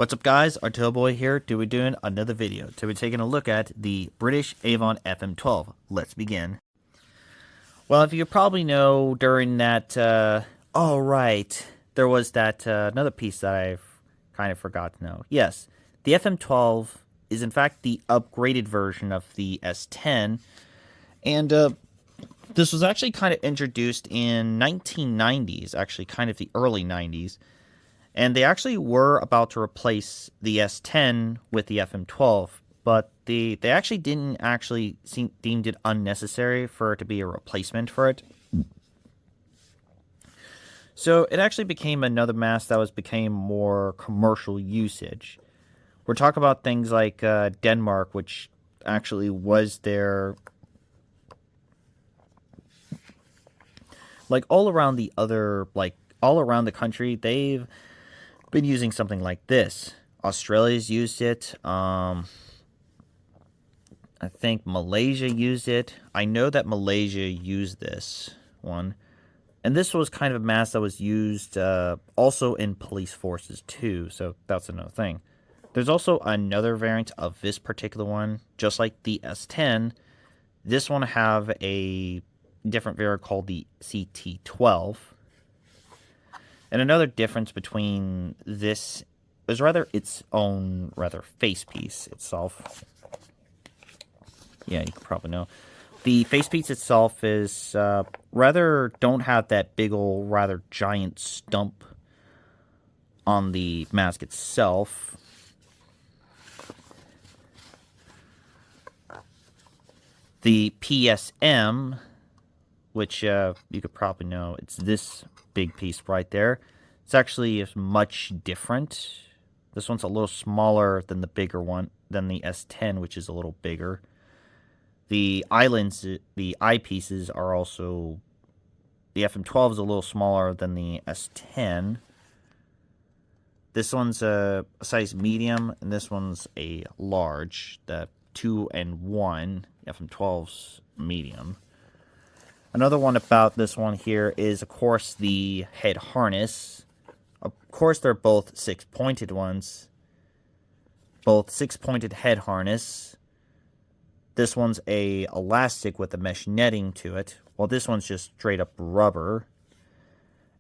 What's up guys, Boy here, doing another video. Today we're taking a look at the British Avon FM12. Let's begin. Well, if you probably know during that, there was that another piece that I've kind of forgot to know. Yes, the FM12 is in fact the upgraded version of the S10, and this was actually kind of introduced in 1990s, actually kind of the early 90s. And they actually were about to replace the S10 with the FM12, but they actually didn't deemed it unnecessary for it to be a replacement for it. So it actually became another mask that became more commercial usage. We're talking about things like Denmark, which actually was their, like all around the country, they've been using something like this. Australia's used it. I think Malaysia used it. I know that Malaysia used this one. And this was kind of a mask that was used also in police forces too, so that's another thing. There's also another variant of this particular one, just like the S10. This one have a different variant called the CT12. And another difference between this is its own face piece itself. Yeah, you can probably know. The face piece itself is don't have that big old giant stump on the mask itself. The PSM, which you could probably know, it's this big piece right there. It's actually much different. This one's a little smaller than the bigger one, than the S10, which is a little bigger. The the eyepieces are also, the FM12 is a little smaller than the S10. This one's a size medium, and this one's a large, the 2 and 1. FM12's medium. Another one about this one here is, of course, the head harness. Of course, they're both 6-pointed ones. Both 6-pointed head harness. This one's a elastic with a mesh netting to it, while this one's just straight up rubber.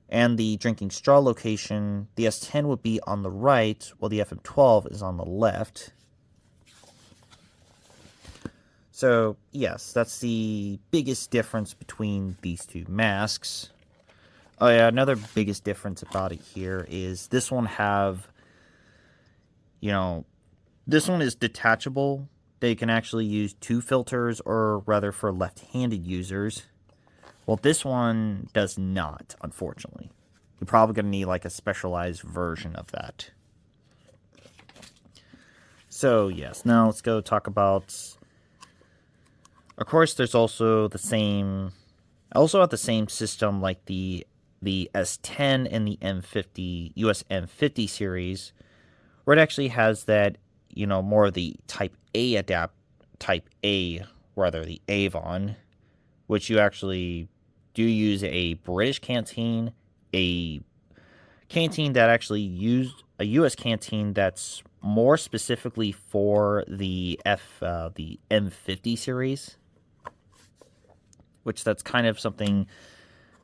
And the drinking straw location, the S10 would be on the right, while the FM12 is on the left. So, yes, that's the biggest difference between these two masks. Oh yeah, another biggest difference about it here is this one this one is detachable. They can actually use 2 filters, or rather for left-handed users. Well, this one does not, unfortunately. You're probably going to need like a specialized version of that. So, yes, now let's go talk about... Of course, there's also the same system like the S10 and the M50, US M50 series, where it actually has that, more of the Type A the Avon, which you actually do use a British canteen, a canteen that actually used a US canteen that's more specifically for the M50 series. Which that's kind of something,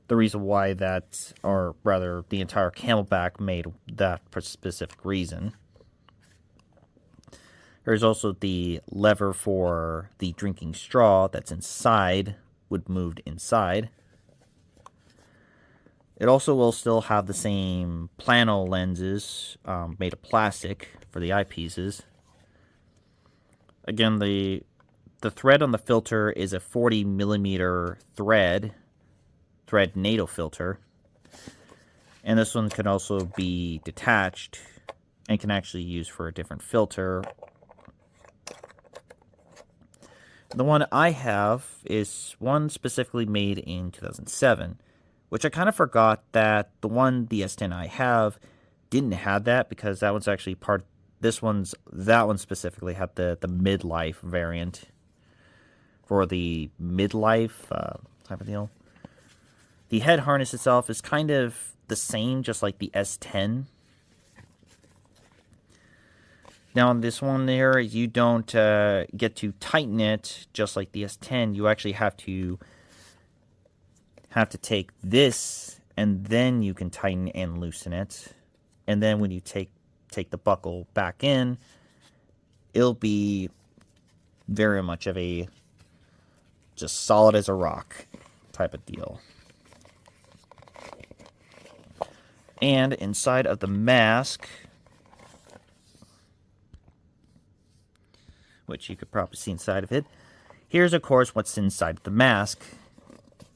the reason why that, or rather the entire Camelback made that specific reason. There's also the lever for the drinking straw that's inside, would move inside. It also will still have the same plano lenses made of plastic for the eyepieces. Again, the thread on the filter is a 40mm thread NATO filter. And this one can also be detached and can actually use for a different filter. The one I have is one specifically made in 2007, which I kind of forgot that the S10 I have didn't have that, because that one's actually that one specifically had the midlife variant. For the midlife type of deal. The head harness itself is kind of the same, just like the S10. Now on this one there, you don't get to tighten it just like the S10. You actually have to take this, and then you can tighten and loosen it. And then when you take the buckle back in, it'll be very much of a just solid as a rock type of deal. And inside of the mask, which you could probably see inside of it, here's of course what's inside the mask.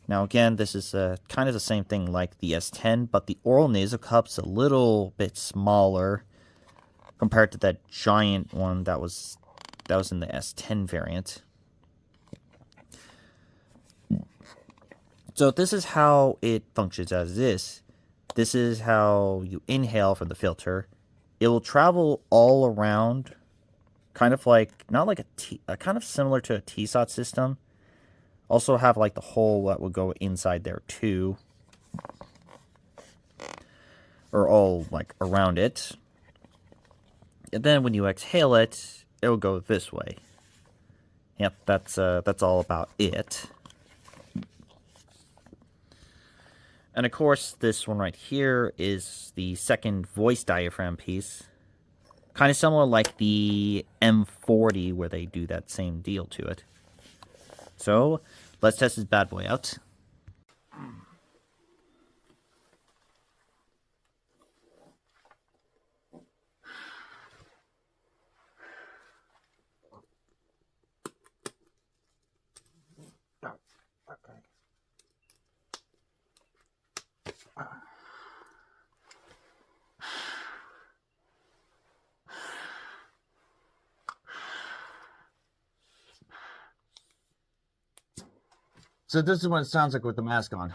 Now again, this is kind of the same thing like the S10, but the oral nasal cup's a little bit smaller compared to that giant one that was in the S10 variant. So this is how it functions as this. This is how you inhale from the filter. It will travel all around, kind of like, not like kind of similar to a T-SOT system. Also have like the hole that would go inside there too. Or all like around it. And then when you exhale it, it will go this way. Yep, that's all about it. And of course, this one right here is the second voice diaphragm piece. Kind of similar like the M40, where they do that same deal to it. So, let's test this bad boy out. So this is what it sounds like with the mask on.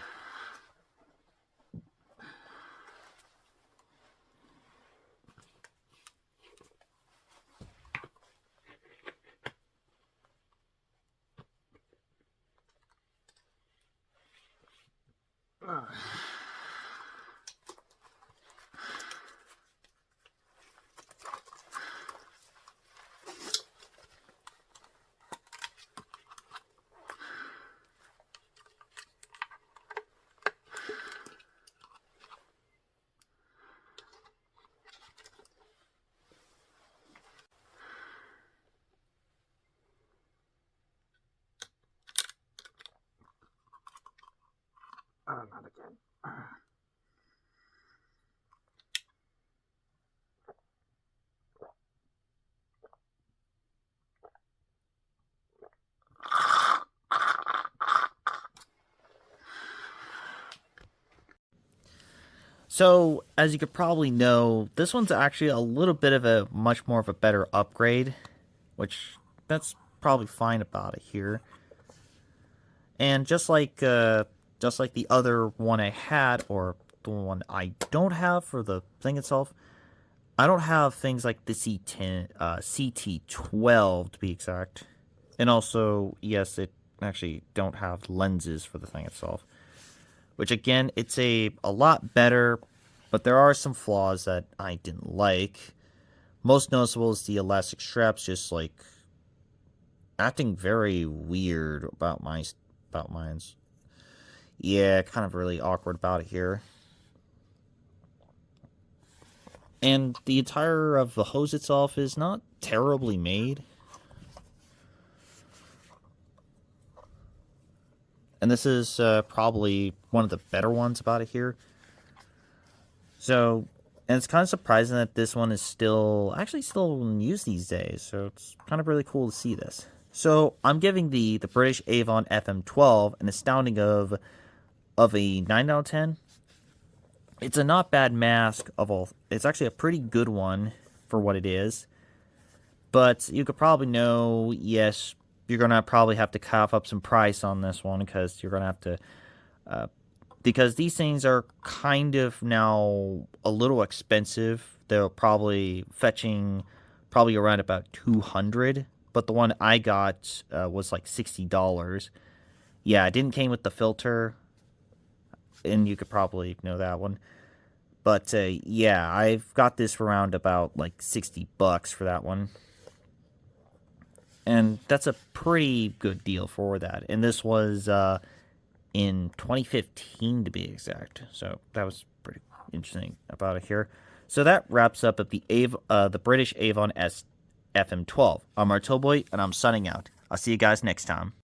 Not again. So, as you could probably know, this one's actually a little bit of a much more of a better upgrade, which that's probably fine about it here. And just like the other one I had, or the one I don't have for the thing itself, I don't have things like the CT12 to be exact. And also, yes, it actually don't have lenses for the thing itself. Which again, it's a lot better, but there are some flaws that I didn't like. Most noticeable is the elastic straps just like acting very weird about mine's. Yeah, kind of really awkward about it here. And the entire of the hose itself is not terribly made. And this is probably one of the better ones about it here. So, and it's kind of surprising that this one is still in use these days. So it's kind of really cool to see this. So I'm giving the British Avon FM12 an astounding of a 9 out of 10. It's a not bad mask of all. It's actually a pretty good one for what it is. But you could probably know, yes, you're going to probably have to cough up some price on this one because you're going to have to, because these things are kind of now a little expensive. They're probably fetching around about $200, but the one I got was like $60. Yeah, it didn't came with the filter, and you could probably know that one. But yeah, I've got this for around about like $60 for that one. And that's a pretty good deal for that. And this was in 2015 to be exact. So that was pretty interesting about it here. So that wraps up at the British Avon FM12. I'm Martoboy, and I'm signing out. I'll see you guys next time.